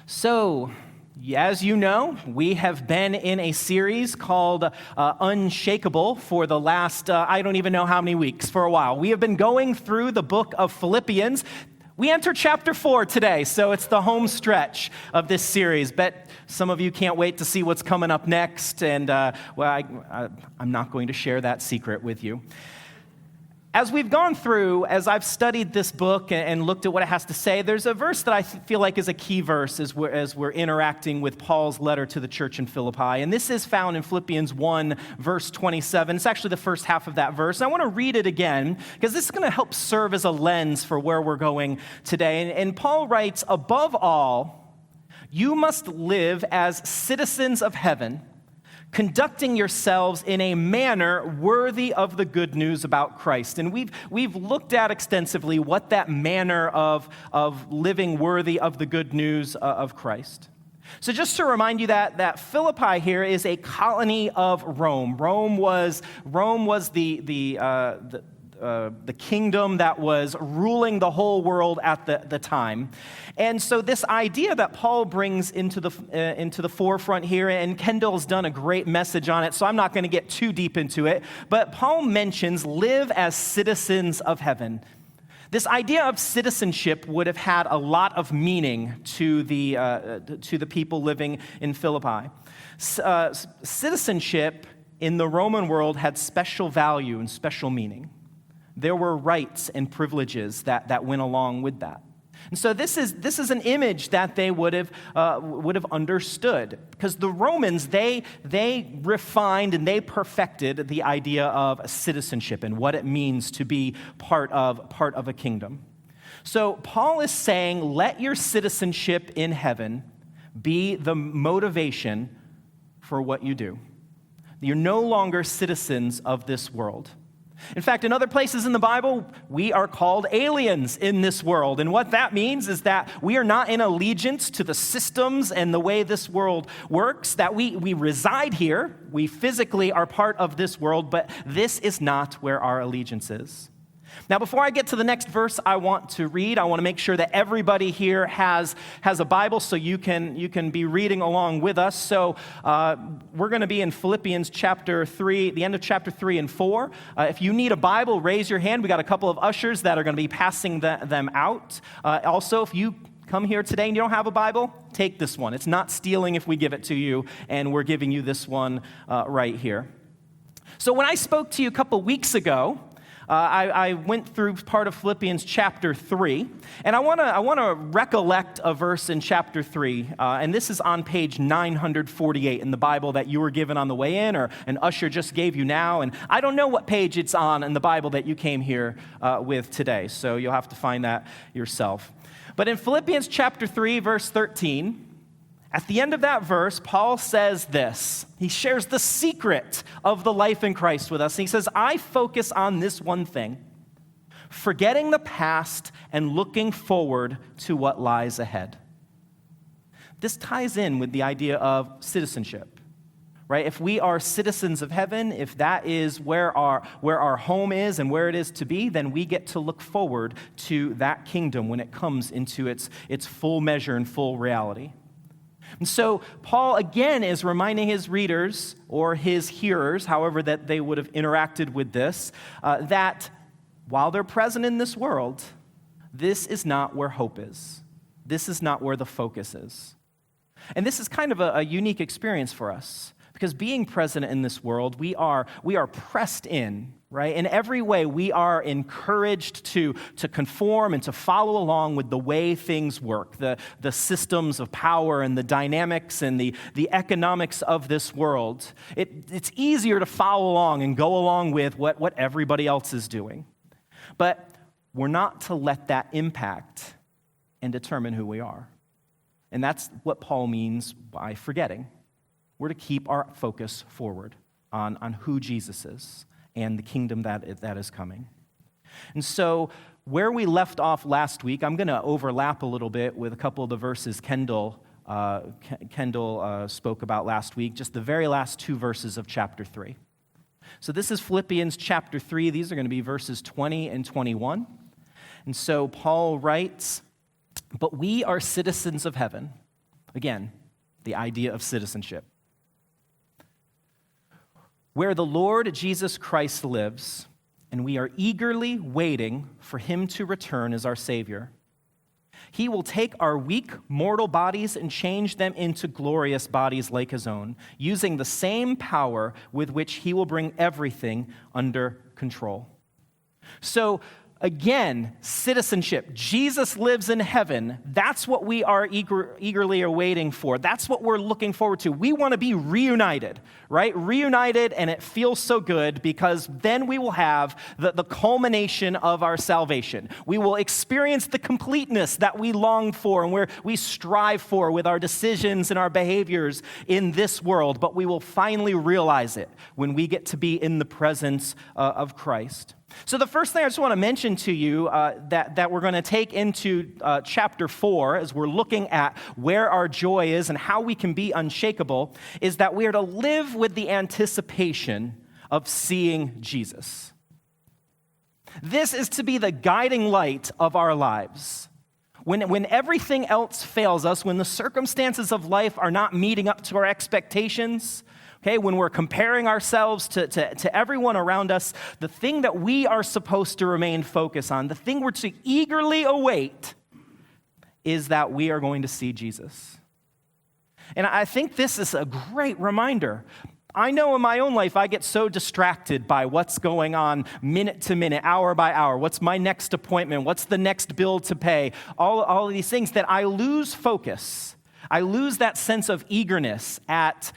So, as you know, we have been in a series called Unshakable for the last, I don't even know how many weeks, for a while. We have been going through the book of Philippians. We enter chapter 4 today, so it's the home stretch of this series. Bet some of you can't wait to see what's coming up next, and I'm not going to share that secret with you. As we've gone through, as I've studied this book and looked at what it has to say, there's a verse that I feel like is a key verse as we're interacting with Paul's letter to the church in Philippi. And this is found in Philippians 1, verse 27. It's actually the first half of that verse. And I want to read it again because this is going to help serve as a lens for where we're going today. And Paul writes, "Above all, you must live as citizens of heaven, conducting yourselves in a manner worthy of the good news about Christ." And we've looked at extensively what that manner of living worthy of the good news of Christ. So just to remind you that Philippi here is a colony of Rome. Rome was the kingdom that was ruling the whole world at the time. And so this idea that Paul brings into the forefront here, and Kendall's done a great message on it, so I'm not going to get too deep into it, but Paul mentions live as citizens of heaven. This idea of citizenship would have had a lot of meaning to the people living in Philippi. Citizenship in the Roman world had special value and special meaning. There were rights and privileges that went along with that. And so this is an image that they would have understood, because the Romans, they refined and they perfected the idea of citizenship and what it means to be part of a kingdom. So Paul is saying, let your citizenship in heaven be the motivation for what you do. You're no longer citizens of this world. In fact, in other places in the Bible, we are called aliens in this world. And what that means is that we are not in allegiance to the systems and the way this world works, that we reside here, we physically are part of this world, but this is not where our allegiance is. Now, before I get to the next verse I want to read, I want to make sure that everybody here has a Bible so you can be reading along with us. So we're going to be in Philippians chapter 3, the end of chapter 3 and 4. If you need a Bible, raise your hand. We got a couple of ushers that are going to be passing them out. Also, if you come here today and you don't have a Bible, take this one. It's not stealing if we give it to you, and we're giving you this one right here. So when I spoke to you a couple weeks ago, I went through part of Philippians chapter 3, and I want to recollect a verse in chapter 3, and this is on page 948 in the Bible that you were given on the way in, or an usher just gave you now, and I don't know what page it's on in the Bible that you came here with today, so you'll have to find that yourself. But in Philippians chapter 3, verse 13, at the end of that verse, Paul says this. He shares the secret of the life in Christ with us. And he says, I focus on this one thing, forgetting the past and looking forward to what lies ahead. This ties in with the idea of citizenship, right? If we are citizens of heaven, if that is where our home is and where it is to be, then we get to look forward to that kingdom when it comes into its full measure and full reality. And so Paul, again, is reminding his readers or his hearers, however that they would have interacted with this, that while they're present in this world, this is not where hope is. This is not where the focus is. And this is kind of a unique experience for us, because being present in this world, we are pressed in, right? In every way, we are encouraged to conform and to follow along with the way things work, the systems of power and the dynamics and the economics of this world. It's easier to follow along and go along with what everybody else is doing. But we're not to let that impact and determine who we are. And that's what Paul means by forgetting. We're to keep our focus forward on who Jesus is and the kingdom that is coming. And so where we left off last week, I'm going to overlap a little bit with a couple of the verses Kendall spoke about last week, just the very last two verses of chapter 3. So this is Philippians chapter 3. These are going to be verses 20 and 21. And so Paul writes, "But we are citizens of heaven, Again, the idea of citizenship. Where the Lord Jesus Christ lives, and we are eagerly waiting for him to return as our Savior. He will take our weak, mortal bodies and change them into glorious bodies like his own, using the same power with which he will bring everything under control. So, again, citizenship. Jesus lives in heaven. That's what we are eagerly awaiting for. That's what we're looking forward to. We want to be reunited, right? Reunited, and it feels so good because then we will have the culmination of our salvation. We will experience the completeness that we long for and where we strive for with our decisions and our behaviors in this world, but we will finally realize it when we get to be in the presence of Christ. So the first thing I just want to mention to you that we're going to take into chapter 4 as we're looking at where our joy is and how we can be unshakable is that we are to live with the anticipation of seeing Jesus. This is to be the guiding light of our lives. When everything else fails us, when the circumstances of life are not meeting up to our expectations, okay, when we're comparing ourselves to everyone around us, the thing that we are supposed to remain focused on, the thing we're to eagerly await, is that we are going to see Jesus. And I think this is a great reminder. I know in my own life I get so distracted by what's going on minute to minute, hour by hour. What's my next appointment? What's the next bill to pay? All of these things that I lose focus. I lose that sense of eagerness at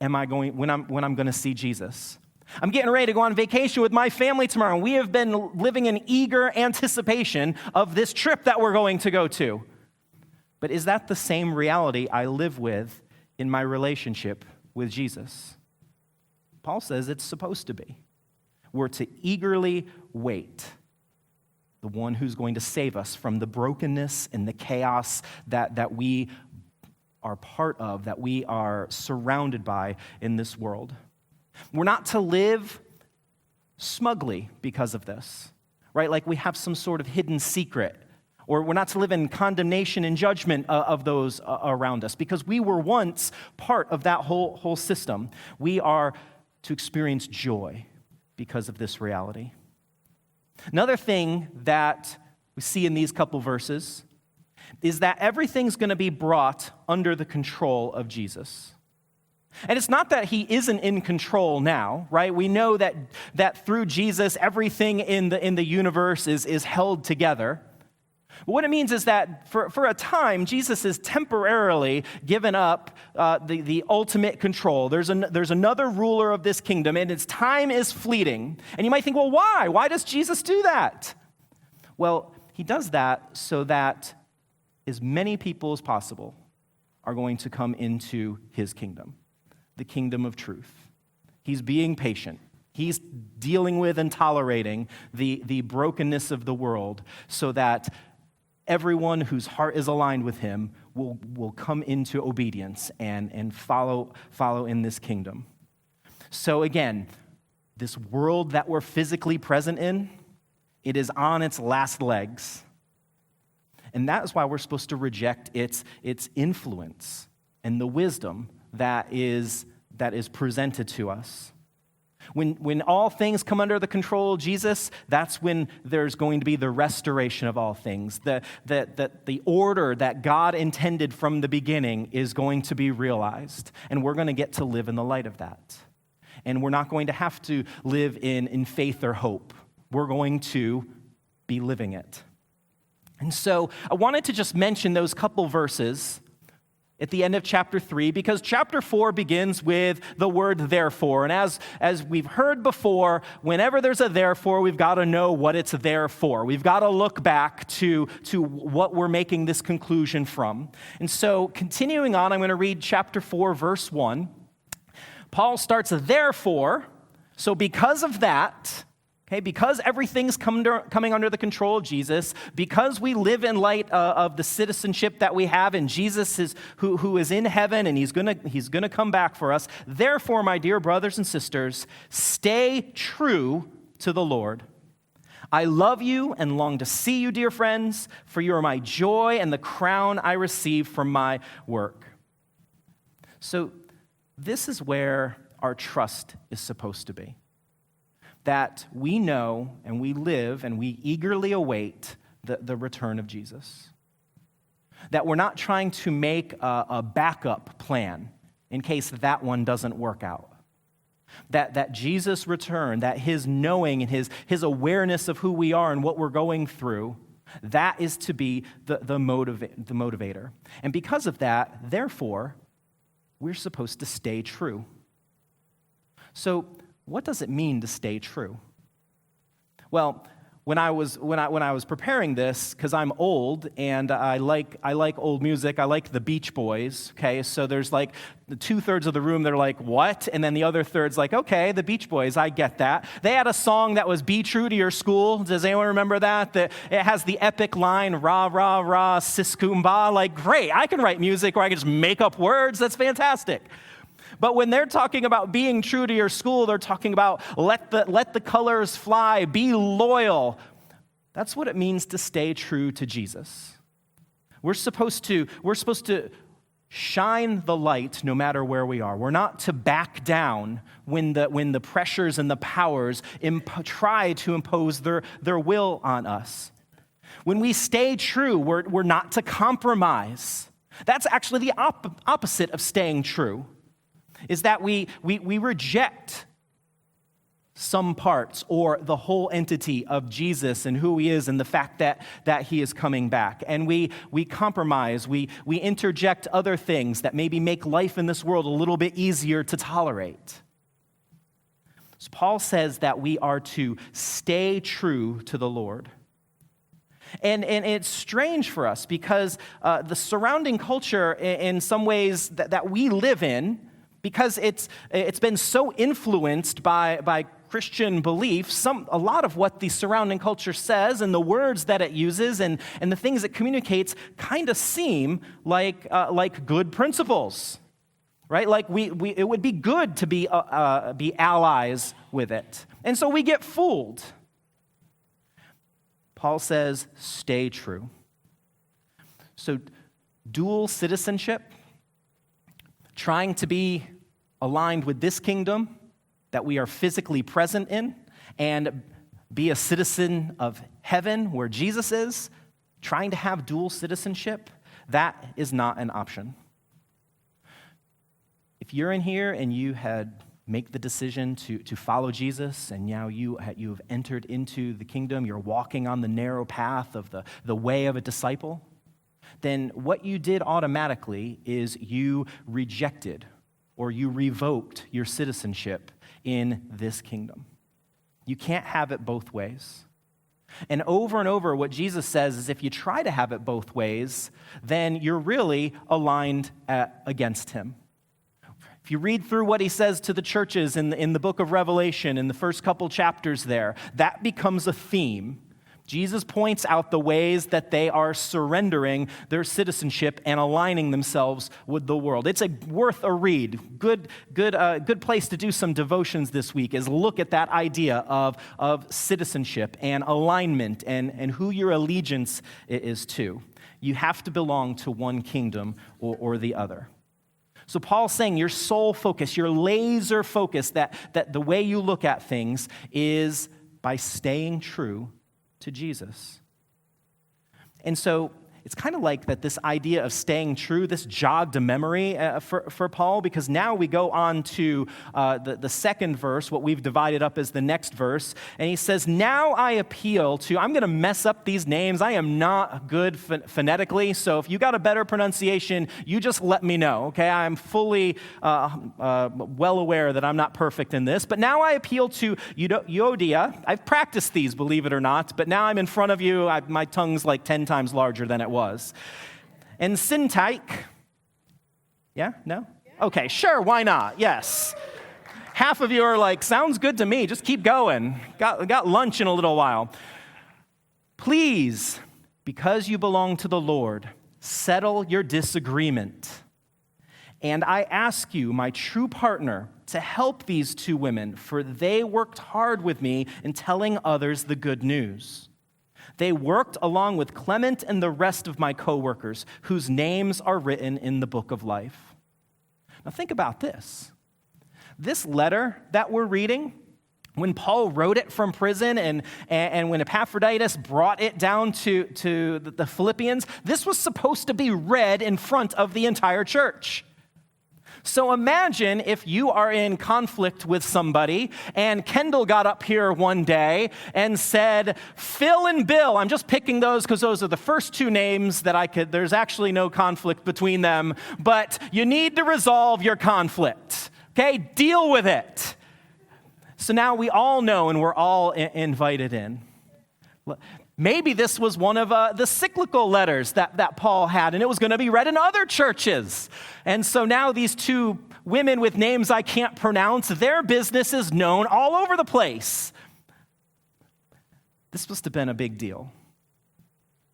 when I'm going to see Jesus. I'm getting ready to go on vacation with my family tomorrow. We have been living in eager anticipation of this trip that we're going to go to. But is that the same reality I live with in my relationship with Jesus? Paul says it's supposed to be. We're to eagerly wait the one who's going to save us from the brokenness and the chaos that we are part of, that we are surrounded by in this world. We're not to live smugly because of this, right? Like we have some sort of hidden secret, or we're not to live in condemnation and judgment of those around us because we were once part of that whole system. We are to experience joy because of this reality. Another thing that we see in these couple verses is that everything's going to be brought under the control of Jesus. And it's not that he isn't in control now, right? We know that through Jesus, everything in the universe is held together. But what it means is that for a time, Jesus is temporarily given up the ultimate control. There's another ruler of this kingdom, and its time is fleeting. And you might think, well, why? Why does Jesus do that? Well, he does that so that as many people as possible are going to come into his kingdom, the kingdom of truth. He's being patient. He's dealing with and tolerating the brokenness of the world so that everyone whose heart is aligned with him will come into obedience and follow in this kingdom. So again, this world that we're physically present in, it is on its last legs. And that is why we're supposed to reject its influence and the wisdom that is presented to us. When all things come under the control of Jesus, that's when there's going to be the restoration of all things. The order that God intended from the beginning is going to be realized, and we're going to get to live in the light of that. And we're not going to have to live in faith or hope. We're going to be living it. And so I wanted to just mention those couple verses at the end of chapter 3, because chapter 4 begins with the word therefore. And as we've heard before, whenever there's a therefore, we've got to know what it's there for. We've got to look back to what we're making this conclusion from. And so continuing on, I'm going to read chapter 4, verse 1. Paul starts, therefore, so because of that, okay, because everything's coming under the control of Jesus, because we live in light of the citizenship that we have, and Jesus is who is in heaven, and he's gonna come back for us. Therefore, my dear brothers and sisters, stay true to the Lord. I love you and long to see you, dear friends, for you are my joy and the crown I receive from my work. So this is where our trust is supposed to be. That we know and we live and we eagerly await the return of Jesus. That we're not trying to make a backup plan in case that one doesn't work out. That Jesus' return, that his knowing and his awareness of who we are and what we're going through, that is to be the motivator. And because of that, therefore, we're supposed to stay true. So what does it mean to stay true? Well, when I was preparing this, because I'm old and I like old music, I like the Beach Boys. Okay, so there's like the 2/3 of the room that are like, what? And then the other third's like, okay, the Beach Boys, I get that. They had a song that was "Be True to Your School." Does anyone remember that? It has the epic line, "Rah rah rah, sis kumbah." Like, great, I can write music where I can just make up words. That's fantastic. But when they're talking about being true to your school, they're talking about let the colors fly, be loyal. That's what it means to stay true to Jesus. We're supposed to shine the light no matter where we are. We're not to back down when the pressures and the powers try to impose their will on us. When we stay true, we're not to compromise. That's actually the opposite of staying true. Is that we reject some parts or the whole entity of Jesus and who he is and the fact that he is coming back. And we compromise, we interject other things that maybe make life in this world a little bit easier to tolerate. So Paul says that we are to stay true to the Lord. And it's strange for us because the surrounding culture in some ways that we live in, because it's been so influenced by Christian beliefs, a lot of what the surrounding culture says and the words that it uses and the things it communicates kind of seem like good principles, right? Like it would be good to be allies with it, and so we get fooled. Paul says, "Stay true." So, dual citizenship. Trying to be aligned with this kingdom that we are physically present in and be a citizen of heaven where Jesus is, trying to have dual citizenship, that is not an option. If you're in here and you had make the decision to follow Jesus and now you have entered into the kingdom, you're walking on the narrow path of the way of a disciple, then what you did automatically is you rejected or you revoked your citizenship in this kingdom. You can't have it both ways. And over, what Jesus says is if you try to have it both ways, then you're really aligned against him. If you read through what he says to the churches in the book of Revelation, in the first couple chapters there, that becomes a theme. Jesus points out the ways that they are surrendering their citizenship and aligning themselves with the world. It's worth a read. Good place to do some devotions this week is look at that idea of citizenship and alignment and who your allegiance is to. You have to belong to one kingdom or the other. So Paul's saying your sole focus, your laser focus, that the way you look at things is by staying true to Jesus. And so it's kind of like that this idea of staying true, this jogged a memory for Paul, because now we go on to the second verse, what we've divided up as the next verse, and he says, now I appeal to, I'm going to mess up these names. I am not good phonetically, so if you got a better pronunciation, you just let me know, okay? I'm fully well aware that I'm not perfect in this, but now I appeal to Euodia. I've practiced these, believe it or not, but now I'm in front of you. My tongue's like 10 times larger than it was. And Syntyche, yeah? No? Okay, sure, why not? Yes. Half of you are like, sounds good to me, just keep going. Got lunch in a little while. Please, because you belong to the Lord, settle your disagreement. And I ask you, my true partner, to help these two women, for they worked hard with me in telling others the good news. They worked along with Clermont and the rest of my co-workers, whose names are written in the book of life. Now think about this. This letter that we're reading, when Paul wrote it from prison and when Epaphroditus brought it down to the Philippians, this was supposed to be read in front of the entire church. So imagine if you are in conflict with somebody and Kendall got up here one day and said, Phil and Bill, I'm just picking those because those are the first two names that there's actually no conflict between them, but you need to resolve your conflict, okay? Deal with it. So now we all know and we're all invited in. Maybe this was one of the cyclical letters that Paul had, and it was going to be read in other churches. And so now these two women with names I can't pronounce, their business is known all over the place. This must have been a big deal,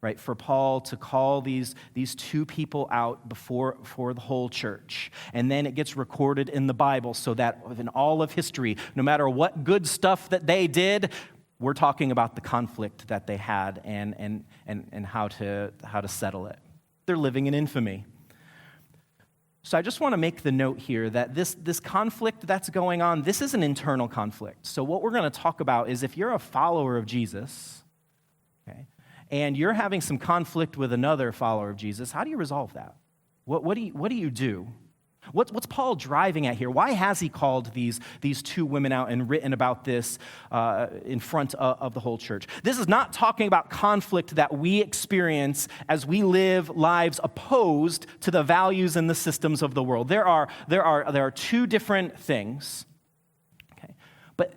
right, for Paul to call these two people out before the whole church. And then it gets recorded in the Bible so that in all of history, no matter what good stuff that they did, we're talking about the conflict that they had and how to settle it. They're living in infamy. So I just want to make the note here that this conflict that's going on, this is an internal conflict. So what we're going to talk about is if you're a follower of Jesus, okay, and you're having some conflict with another follower of Jesus, how do you resolve that? What do you do? What's Paul driving at here? Why has he called these two women out and written about this in front of the whole church? This is not talking about conflict that we experience as we live lives opposed to the values and the systems of the world. There are two different things. Okay, but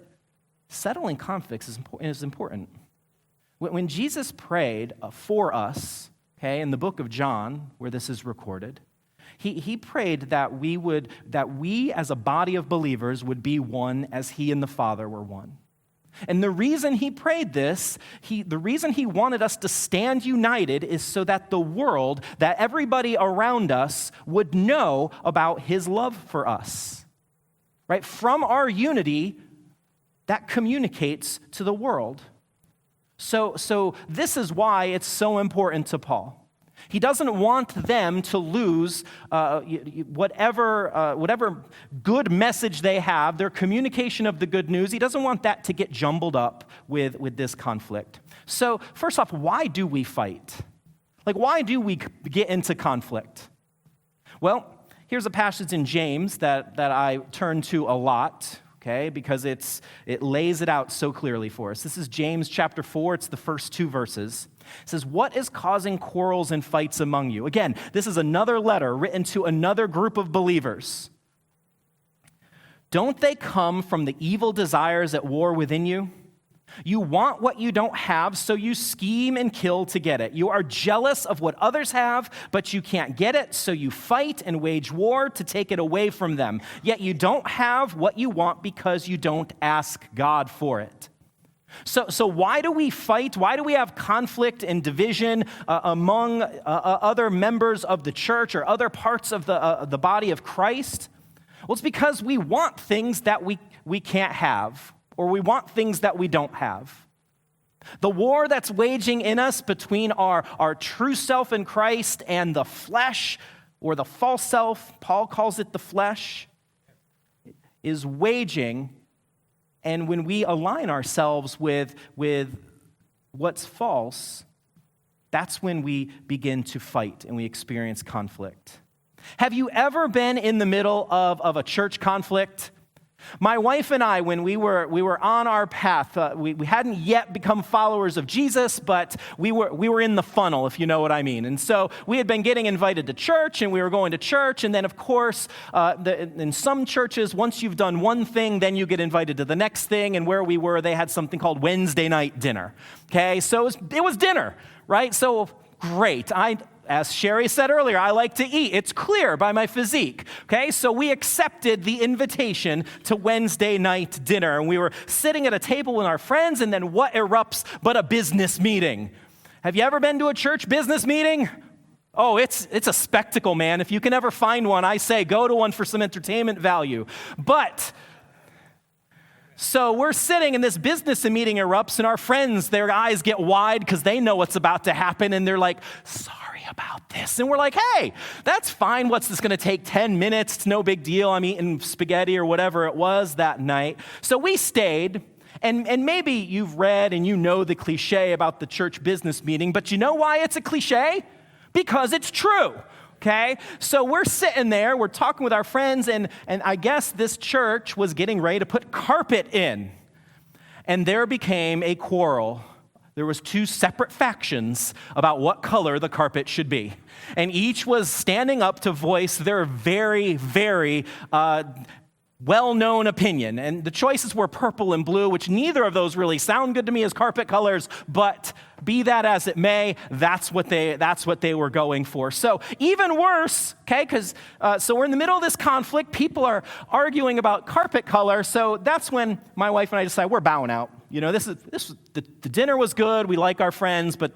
settling conflicts is important. When Jesus prayed for us, okay, in the book of John, where this is recorded, He prayed that we as a body of believers would be one as he and the Father were one. And the reason he prayed this, the reason he wanted us to stand united is so that the world, that everybody around us would know about his love for us. Right? From our unity, that communicates to the world. So this is why it's so important to Paul. He doesn't want them to lose whatever good message they have, their communication of the good news. He doesn't want that to get jumbled up with this conflict. So first off, why do we fight? Like, why do we get into conflict? Well, here's a passage in James that I turn to a lot, okay, because it lays it out so clearly for us. This is James chapter 4. It's the first two verses. It says, what is causing quarrels and fights among you? Again, this is another letter written to another group of believers. Don't they come from the evil desires at war within you? You want what you don't have, so you scheme and kill to get it. You are jealous of what others have, but you can't get it, so you fight and wage war to take it away from them. Yet you don't have what you want because you don't ask God for it. So why do we fight? Why do we have conflict and division among other members of the church or other parts of the body of Christ? Well, it's because we want things that we can't have, or we want things that we don't have. The war that's waging in us between our true self in Christ and the flesh, or the false self, Paul calls it the flesh, is waging. And when we align ourselves with what's false, that's when we begin to fight and we experience conflict. Have you ever been in the middle of a church conflict? My wife and I, when we were on our path, we hadn't yet become followers of Jesus, but we were in the funnel, if you know what I mean. And so we had been getting invited to church, and we were going to church, and then, of course, in some churches, once you've done one thing, then you get invited to the next thing, and where we were, they had something called Wednesday night dinner, okay? So it was dinner, right? So great. As Sherry said earlier, I like to eat. It's clear by my physique, okay? So we accepted the invitation to Wednesday night dinner, and we were sitting at a table with our friends, and then what erupts but a business meeting? Have you ever been to a church business meeting? Oh, it's a spectacle, man. If you can ever find one, I say go to one for some entertainment value. But, so we're sitting and this business meeting erupts and our friends, their eyes get wide because they know what's about to happen and they're like, sorry about this. And we're like, hey, that's fine. What's this going to take? 10 minutes? It's no big deal. I'm eating spaghetti or whatever it was that night. So we stayed. And maybe you've read and you know the cliche about the church business meeting, but you know why it's a cliche? Because it's true, okay? So we're sitting there, we're talking with our friends, and I guess this church was getting ready to put carpet in. And there became a quarrel. There was two separate factions about what color the carpet should be. And each was standing up to voice their very, very well-known opinion. And the choices were purple and blue, which neither of those really sound good to me as carpet colors, but be that as it may, that's what they were going for. So even worse, okay, because so we're in the middle of this conflict. People are arguing about carpet color. So that's when my wife and I decide we're bowing out. You know, the dinner was good. We like our friends, but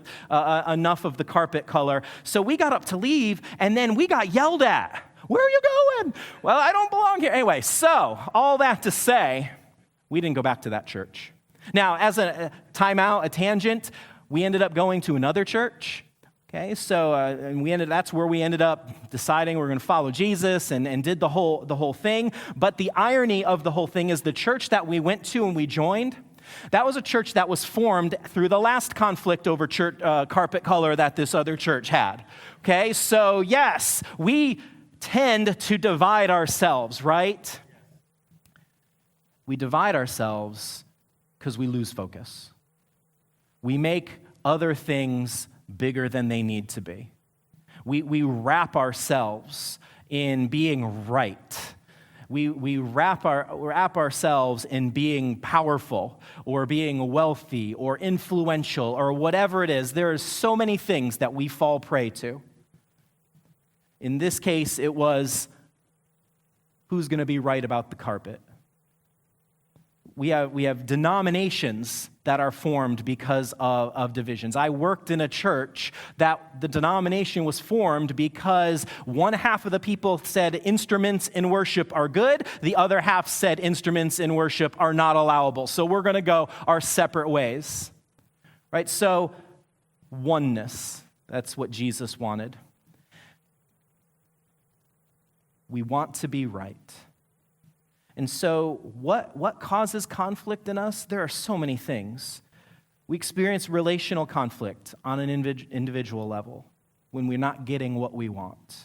enough of the carpet color. So we got up to leave, and then we got yelled at. Where are you going? Well, I don't belong here. Anyway, so all that to say, we didn't go back to that church. Now, as a timeout, a tangent, we ended up going to another church. Okay, so that's where we ended up deciding we're going to follow Jesus and did the whole thing. But the irony of the whole thing is the church that we went to and we joined, that was a church that was formed through the last conflict over church carpet color that this other church had. Okay, so yes, we tend to divide ourselves, right? We divide ourselves because we lose focus. We make other things bigger than they need to be. We wrap ourselves in being right. We wrap ourselves in being powerful or being wealthy or influential or whatever it is. There are so many things that we fall prey to. In this case, it was who's going to be right about the carpet. We have denominations that are formed because of divisions. I worked in a church that the denomination was formed because one half of the people said instruments in worship are good, the other half said instruments in worship are not allowable. So we're going to go our separate ways. Right? So oneness, that's what Jesus wanted. We want to be right. And so what causes conflict in us? There are so many things. We experience relational conflict on an individual level when we're not getting what we want,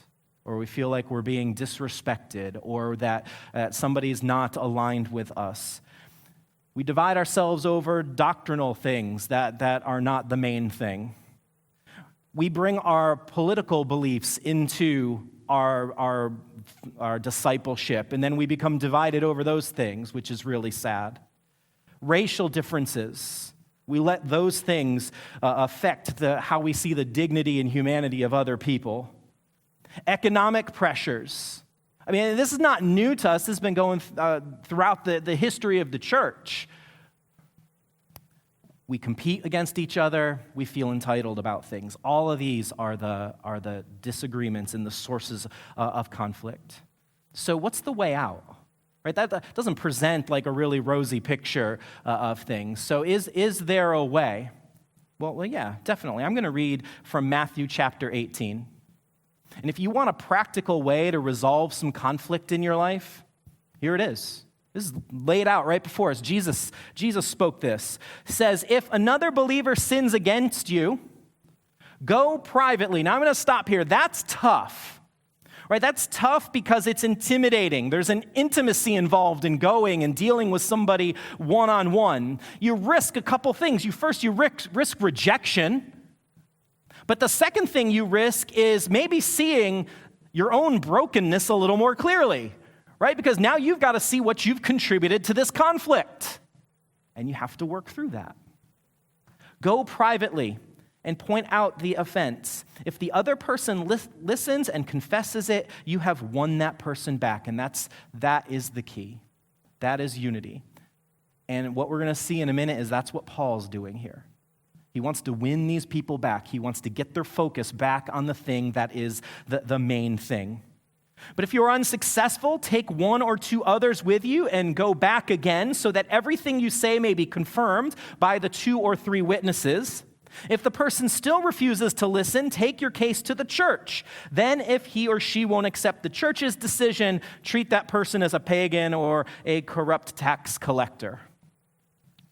or we feel like we're being disrespected, or that somebody's not aligned with us. We divide ourselves over doctrinal things that are not the main thing. We bring our political beliefs into our discipleship, and then we become divided over those things, which is really sad. Racial differences, we let those things affect how we see the dignity and humanity of other people. Economic pressures. I mean, this is not new to us. This has been going throughout the history of the church. We compete against each other. We feel entitled about things. All of these are the disagreements and the sources of conflict. So what's the way out? Right? That doesn't present like a really rosy picture of things. So is there a way? Well, yeah, definitely. I'm going to read from Matthew chapter 18. And if you want a practical way to resolve some conflict in your life, here it is. This is laid out right before us. Jesus spoke this. It says, if another believer sins against you, go privately. Now I'm going to stop here. That's tough. Right? That's tough because it's intimidating. There's an intimacy involved in going and dealing with somebody one-on-one. You risk a couple things. You risk rejection. But the second thing you risk is maybe seeing your own brokenness a little more clearly. Right? Because now you've got to see what you've contributed to this conflict. And you have to work through that. Go privately and point out the offense. If the other person listens and confesses it, you have won that person back. And that is the key. That is unity. And what we're going to see in a minute is that's what Paul's doing here. He wants to win these people back. He wants to get their focus back on the thing that is the main thing. But if you're unsuccessful, take one or two others with you and go back again so that everything you say may be confirmed by the 2 or 3 witnesses. If the person still refuses to listen, take your case to the church. Then if he or she won't accept the church's decision, treat that person as a pagan or a corrupt tax collector.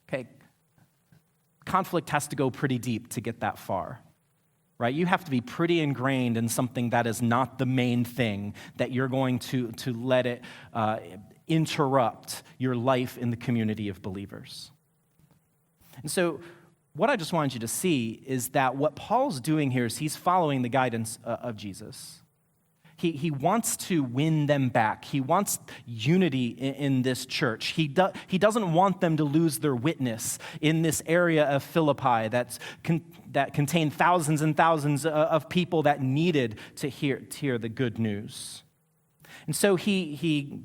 Okay, conflict has to go pretty deep to get that far. Right? You have to be pretty ingrained in something that is not the main thing, that you're going to let it interrupt your life in the community of believers. And so what I just wanted you to see is that what Paul's doing here is he's following the guidance of Jesus. He wants to win them back. He wants unity in this church. He doesn't want them to lose their witness in this area of Philippi that contained thousands and thousands of people that needed to hear the good news. And so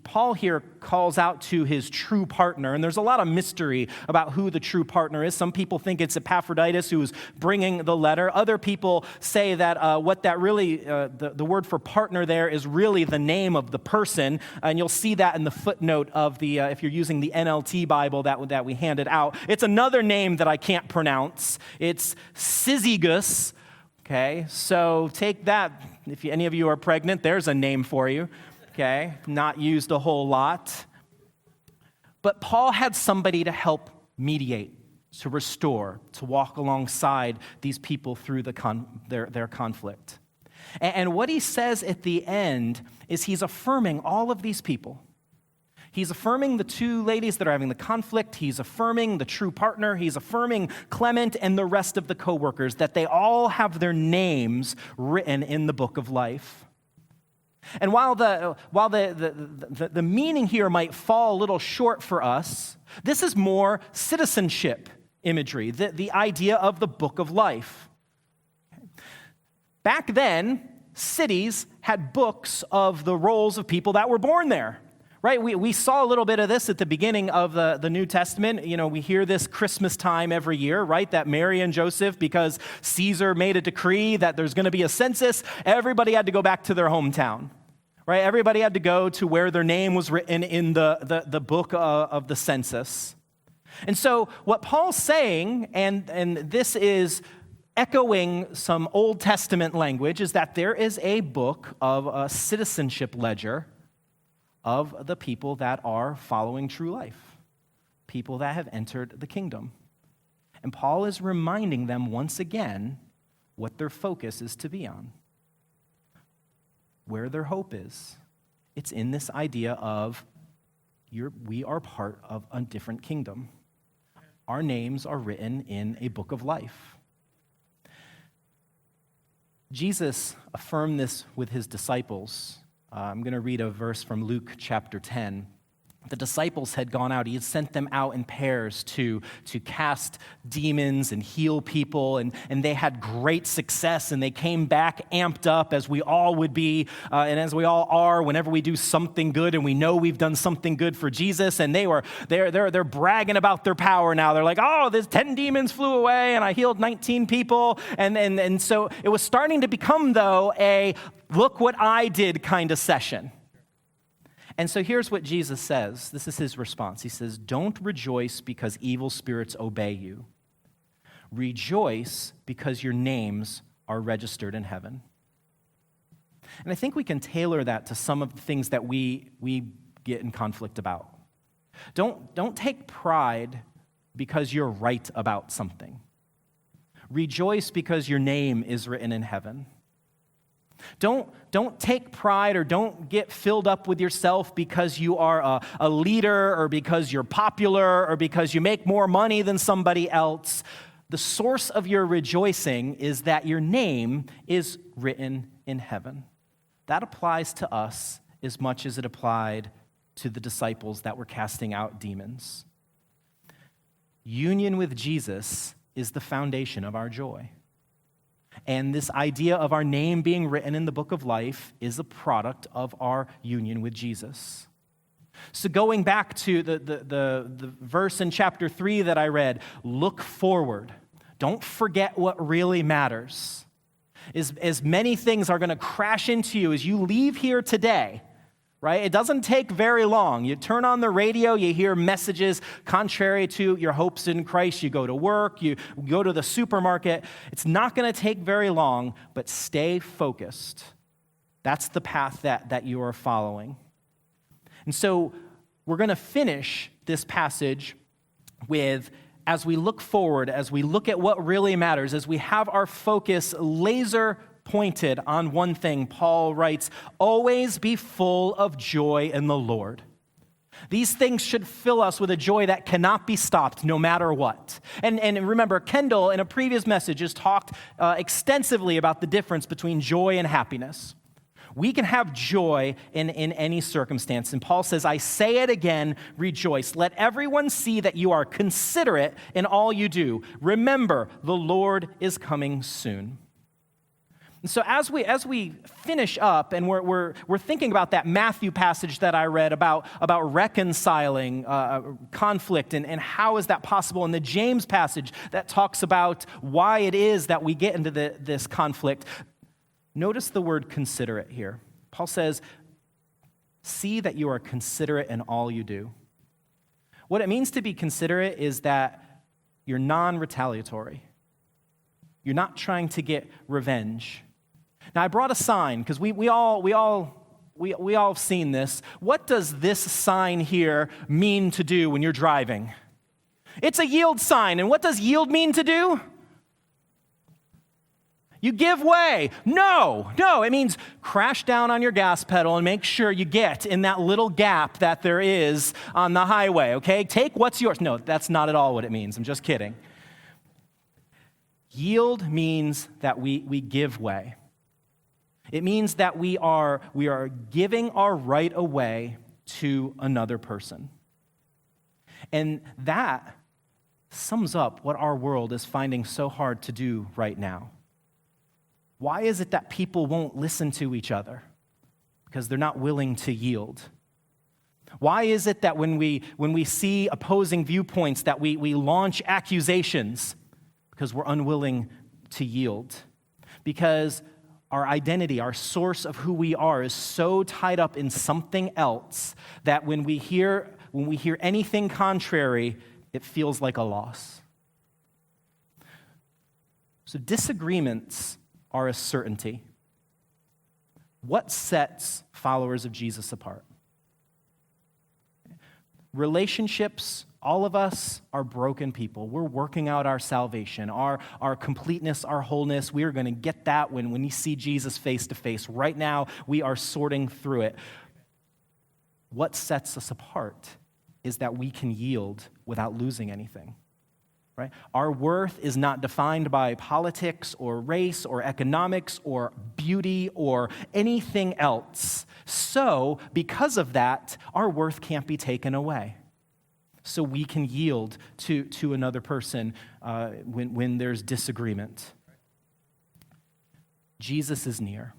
Paul here calls out to his true partner, and there's a lot of mystery about who the true partner is. Some people think it's Epaphroditus who is bringing the letter. Other people say that what that really, the word for partner there is really the name of the person, and you'll see that in the footnote of the, if you're using the NLT Bible that we handed out. It's another name that I can't pronounce. It's Syzygus. Okay, so take that. If any of you are pregnant, there's a name for you. Okay, not used a whole lot. But Paul had somebody to help mediate, to restore, to walk alongside these people through their conflict. And what he says at the end is he's affirming all of these people. He's affirming the 2 ladies that are having the conflict. He's affirming the true partner. He's affirming Clermont and the rest of the co-workers, that they all have their names written in the book of life. And while the meaning here might fall a little short for us, this is more citizenship imagery, the idea of the book of life. Back then, cities had books of the rolls of people that were born there. Right, we saw a little bit of this at the beginning of the New Testament. You know, we hear this Christmas time every year, right? That Mary and Joseph, because Caesar made a decree that there's going to be a census, everybody had to go back to their hometown, right? Everybody had to go to where their name was written in the book of the census. And so what Paul's saying, and this is echoing some Old Testament language, is that there is a book of a citizenship ledger of the people that are following true life, people that have entered the kingdom. And Paul is reminding them once again what their focus is to be on, where their hope is. It's in this idea of we are part of a different kingdom. Our names are written in a book of life. Jesus affirmed this with his disciples. I'm going to read a verse from Luke chapter 10. The disciples had gone out. He had sent them out in pairs to cast demons and heal people, and they had great success, and they came back amped up, as we all would be, and as we all are whenever we do something good and we know we've done something good for Jesus, and they're bragging about their power now. They're like, oh, there's 10 demons flew away, and I healed 19 people, and so it was starting to become, though, a look what I did kind of session. And so here's what Jesus says. This is his response. He says, don't rejoice because evil spirits obey you. Rejoice because your names are registered in heaven. And I think we can tailor that to some of the things that we get in conflict about. Don't take pride because you're right about something. Rejoice because your name is written in heaven. Don't take pride or don't get filled up with yourself because you are a leader or because you're popular or because you make more money than somebody else. The source of your rejoicing is that your name is written in heaven. That applies to us as much as it applied to the disciples that were casting out demons. Union with Jesus is the foundation of our joy. And this idea of our name being written in the book of life is a product of our union with Jesus. So going back to the verse in chapter 3 that I read, look forward. Don't forget what really matters. As many things are going to crash into you as you leave here today, right? It doesn't take very long. You turn on the radio, you hear messages contrary to your hopes in Christ. You go to work, you go to the supermarket. It's not going to take very long, but stay focused. That's the path that you are following. And so we're going to finish this passage with, as we look forward, as we look at what really matters, as we have our focus laser pointed on one thing, Paul writes, always be full of joy in the Lord. These things should fill us with a joy that cannot be stopped no matter what. And remember, Kendall in a previous message has talked extensively about the difference between joy and happiness. We can have joy in any circumstance. And Paul says, I say it again, rejoice. Let everyone see that you are considerate in all you do. Remember, the Lord is coming soon. And so as we finish up, and we're thinking about that Matthew passage that I read about reconciling conflict and how is that possible, and the James passage that talks about why it is that we get into this conflict, notice the word considerate here. Paul says, see that you are considerate in all you do. What it means to be considerate is that you're non-retaliatory. You're not trying to get revenge. Now, I brought a sign because we all have seen this. What does this sign here mean to do when you're driving? It's a yield sign. And what does yield mean to do? You give way. No, it means crash down on your gas pedal and make sure you get in that little gap that there is on the highway, okay? Take what's yours. No, that's not at all what it means. I'm just kidding. Yield means that we give way. It means that we are giving our right away to another person. And that sums up what our world is finding so hard to do right now. Why is it that people won't listen to each other? Because they're not willing to yield. Why is it that when we see opposing viewpoints that we launch accusations? Because we're unwilling to yield. Because our identity, our source of who we are, is so tied up in something else that when we hear anything contrary, it feels like a loss. So disagreements are a certainty. What sets followers of Jesus apart? Relationships, all of us are broken people. We're working out our salvation, our completeness, our wholeness. We are going to get that when we see Jesus face to face. Right now, we are sorting through it. What sets us apart is that we can yield without losing anything. Right? Our worth is not defined by politics or race or economics or beauty or anything else. So, because of that, our worth can't be taken away. So we can yield to another person when there's disagreement. Jesus is near.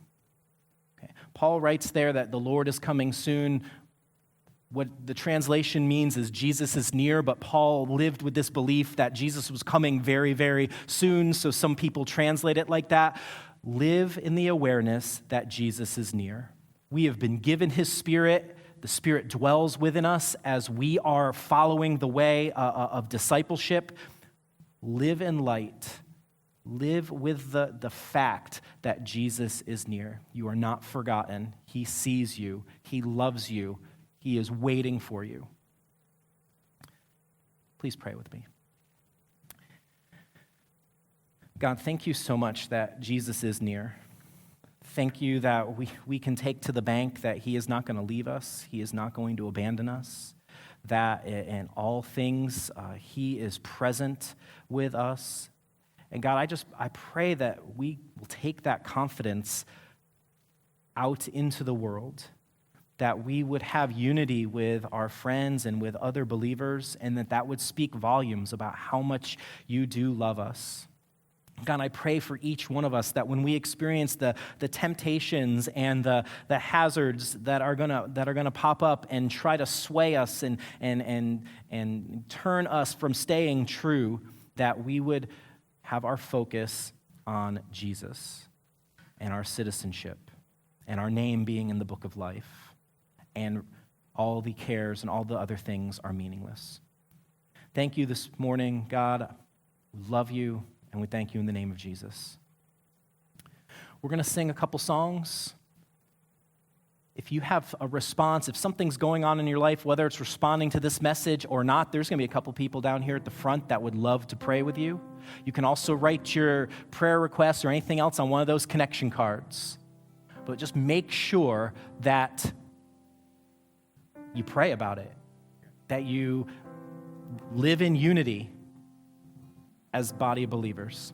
Okay. Paul writes there that the Lord is coming soon. What the translation means is Jesus is near, but Paul lived with this belief that Jesus was coming very, very soon, so some people translate it like that. Live in the awareness that Jesus is near. We have been given his Spirit. The Spirit dwells within us as we are following the way of discipleship. Live in light. Live with the fact that Jesus is near. You are not forgotten. He sees you. He loves you. He is waiting for you. Please pray with me. God, thank you so much that Jesus is near. Thank you that we can take to the bank that he is not going to leave us. He is not going to abandon us. That in all things, he is present with us. And God, I pray that we will take that confidence out into the world, that we would have unity with our friends and with other believers, and that would speak volumes about how much you do love us. God, I pray for each one of us that when we experience the temptations and the hazards that are gonna pop up and try to sway us and turn us from staying true, that we would have our focus on Jesus and our citizenship and our name being in the book of life, and all the cares and all the other things are meaningless. Thank you this morning, God. We love you, and we thank you in the name of Jesus. We're going to sing a couple songs. If you have a response, if something's going on in your life, whether it's responding to this message or not, there's going to be a couple people down here at the front that would love to pray with you. You can also write your prayer requests or anything else on one of those connection cards. But just make sure that you pray about it, that you live in unity as body of believers.